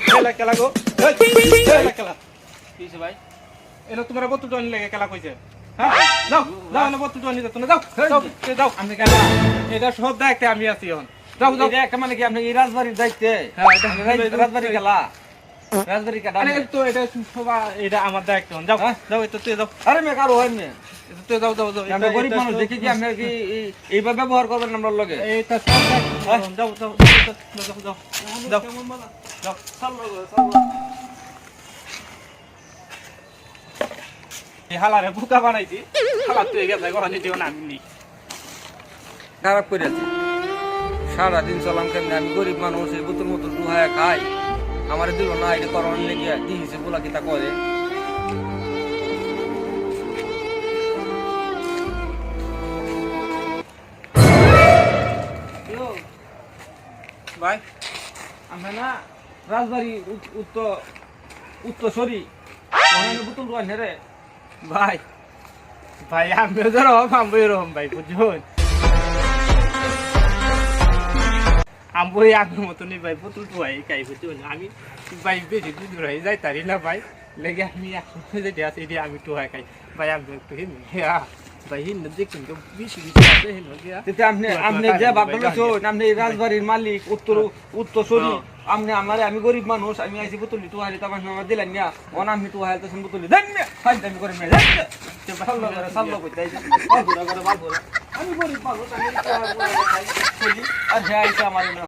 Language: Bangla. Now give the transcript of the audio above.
খেলা খেলা গো খেলা খেলা কিছে ভাই এলো তোমার বতুটো আনি লাগে খেলা কইছে হ্যাঁ যাও যাও না বতুটো আনি দাও না যাও যাও যাও আমি খেলা এটা সব দেখতে আমি আছি এখন যাও যাও এটা মানে কি আপনি এই রাজবাড়ির দায়িত্বে? হ্যাঁ এটা রাজবাড়ি খেলা, রাজবাড়ি কাটা। আরে তো এটা সবাই এটা আমার দায়িত্ব যাও যাও এটা তুই যাও আরে মে কারো হয় না, তুই যাও যাও যাও আমরা গরিব মানুষ দেখি কি আমরা কি এইভাবে ব্যবহার করবেন আমরা লগে? এটা সব দায়িত্ব যাও যাও যাও যাও যাও যাও যাও সাল্লো সাল্লো এই হালারে বুকা বানাইছি হালা তুই গেছে গহানি দিও না আমি নি খারাপ করে আছে। সারাদিন চলাম কেমনি, আমি গরিব মানুষ, এই বোতল মতন দুহায়া খাই, আমার দিল না এটা করোনা লেগে দিয়েছে বলা কি তা করে। ভাই আমরা না রাজবাড়ি উত্তরসরি বোতল দোকান রে ভাই ভাই আমি যেরকম আমি এরকম ভাই বুঝুন আমি আগের মতনই ভাই পুতুল টুয়াই খাই বুঝুন আমি ভাই বেশি দূর হয়ে যাই তারি না ভাই লেগে আমি একসাথে যেতে আছি এটি আমি টুয়াই খাই ভাই আমি একটু হিন ভাই হিন দেখুন তো বেশি বেশি আছে হিন তেতে আপনি যে ভাববেন আপনি এই রাজবাড়ির মালিক উত্তরসরি, আপনি আমারে আমি গরিব মানুষ, আমি আইছি বোতলি টুহাইলে তো আমার দিলেন না, অন আপনি টুহাইলতেছেন বোতলি দেন না ফাইদামি করেন না সাল্লো কইতে আমি গরিব মানুষ আমি আর হ্যাঁ আইছে আমার